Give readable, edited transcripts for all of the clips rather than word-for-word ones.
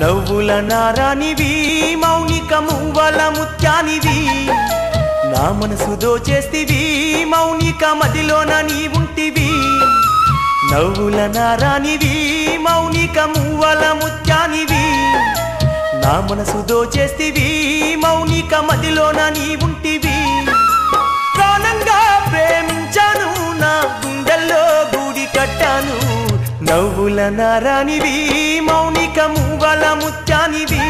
నవ్వుల నారానివి మౌనిక మువ్వల ముత్యానివి నా మనసు దోచేస్తివి మౌనిక మదిలోన నీ ఉంటివి నవ్వుల నారానివి మౌనిక మువ్వల ముత్యానివి నా మనసు దోచేస్తివి మౌనిక మదిలోన నీ ఉంటివి ప్రాణంగా ప్రేమించాను నా గుండెల్లో గూడి కట్టాను నవ్వుల నారానివి మౌనిక మువ్వల ముత్యానివి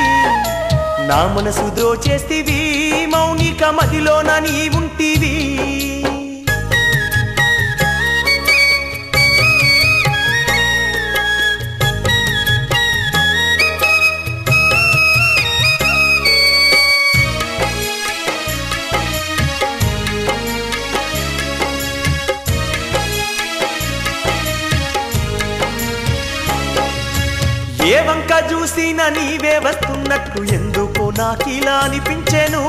నా మనసు దోచేస్తివి మౌనిక మదిలోన నీ ఉంటివి ఏ వంక చూసిన నీవే వస్తున్నట్టు ఎందుకో నాకిలా అనిపించెను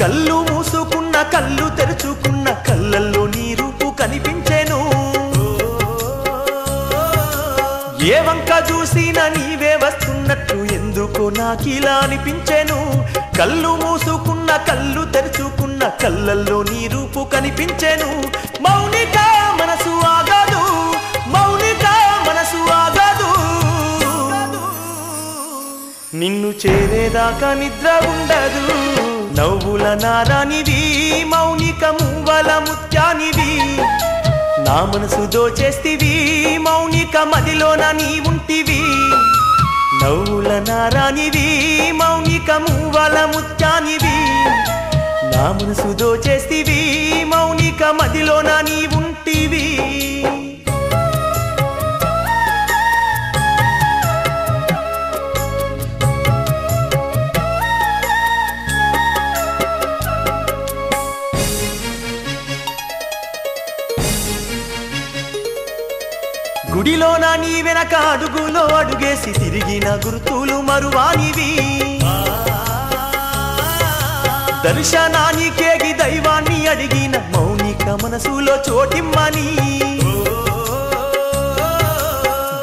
కళ్ళు మూసుకున్న కళ్ళు తెరుచుకున్న కళ్ళల్లో నీ రూపు కనిపించెను ఏ వంక చూసిన నీవే వస్తున్నట్టు ఎందుకో నాకిలా అనిపించెను కళ్ళు మూసుకున్న కళ్ళు తెరుచుకున్న కళ్ళల్లో నీ రూపు కనిపించెను మౌనిక మనసు ఆగదు మౌనిక మనసు ఆగదు నిన్ను చేరేదాకా నిద్ర ఉండదు నవ్వుల నారానివి మౌనిక మువ్వల ముత్యానివి నా మనసు దోచేస్తివి మౌనిక మదిలోన నీ ఉంటివి నవ్వుల నారానివి మౌనిక మువ్వల ముత్యానివి నా మనసు దోచేస్తివి మౌనిక మదిలోన నీ ఉంటివి గుడిలోన నీ వెనక అడుగులో అడుగేసి తిరిగిన గుర్తులు మరువానివి దర్శనానికేగి దైవాన్ని అడిగిన మౌనిక మనసులో చోటిమ్మని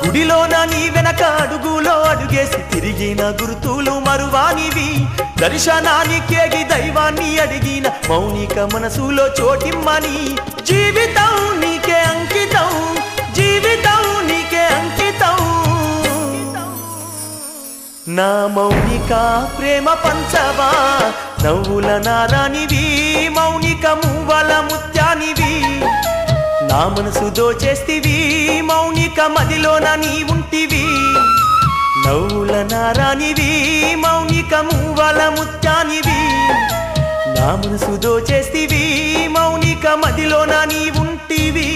గుడిలోన నీ వెనక అడుగులో అడుగేసి తిరిగిన గుర్తులు మరువానివి దర్శనానికేగి దైవాన్ని అడిగిన మౌనిక మనసులో చోటిమ్మని జీవితం నీకే అంకితం జీవితం నీకే అంకితం నా మౌనిక ప్రేమ పంచవా నవ్వుల నారానివి మౌనిక మువ్వల ముత్యానివి నా మనసు దోచేస్తివి మౌనిక మదిలోన నీ ఉంటివి నవ్వుల నారానివి మౌనిక మువ్వల ముత్యానివి నా మనసు దోచేస్తివి మౌనిక మదిలోన నీ ఉంటివి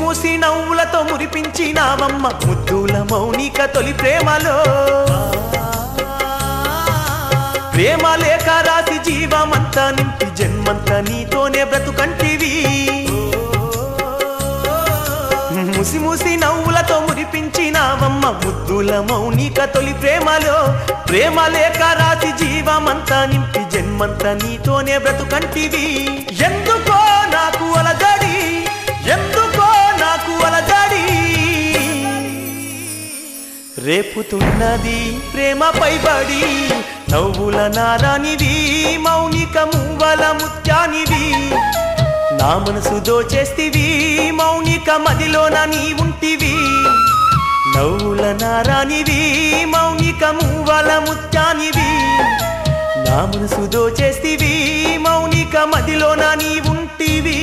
మూసి నవ్వులతో మురిపించినావమ్మ ముద్దుల మౌనిక తొలి ప్రేమలో ప్రేమ లేఖ రాసి జీవమంతా నింపి జన్మంతా నీతోనే బ్రతుకంటివి ముసి మూసి నవ్వులతో మురిపించినావమ్మ ముద్దుల మౌనిక తొలి ప్రేమలో ప్రేమ లేఖ రాసి జీవమంతా నింపి జన్మంతా నీతోనే బ్రతుకంటివి ఎందుకో నాకు అలజడి ఎందుకో నాకు అలజడి రేపుతున్నది ప్రేమ పైబడి నవ్వుల నారానివి మౌనిక మువ్వల ముత్యానివి నా మనసు దోచేస్తివి మౌనిక మదిలోన నీ ఉంటివి నవ్వుల నారానివి మౌనిక మువ్వల ముత్యానివి నా మనసు దోచేస్తివి మౌనిక మదిలోన నీ ఉంటివి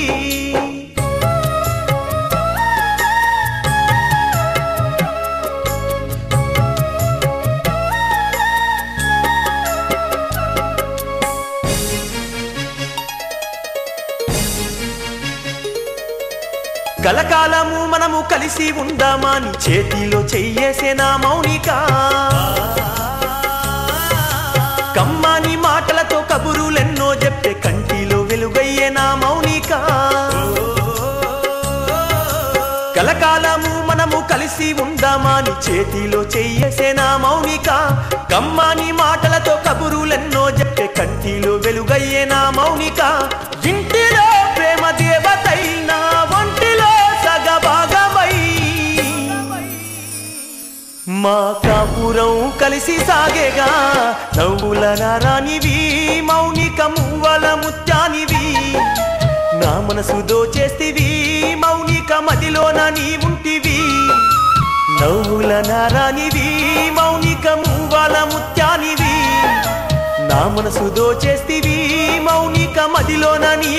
కలకాలము మనము కలిసి ఉందామని చేతిలో చెయ్యేసే నా మౌనిక కమ్మని మాటలతో కబురులెన్నో చెప్పే కంటిలో వెలుగయ్యే నా మౌనిక కలకాలము మనము కలిసి ఉందామని చేతిలో చెయ్యేసే నా మౌనిక కమ్మాని మాటలతో కబురులెన్నో చెప్పే కంటిలో వెలుగయ్యే నా మౌనిక ఇంటిలో ప్రేమ దేవతైన ఒంటిలో సగభాగమై మా కాపురం కలిసి సాగేగా నవ్వుల నారానివి మౌనిక మువ్వల ముత్యానివి నా మనసు దోచేస్తివి మౌనిక మదిలోన నీ ఉంటివి నవ్వుల నారానివి మౌనిక మువ్వల ముత్యానివి నా మనసు దోచేస్తివి మౌనిక మదిలోన నీ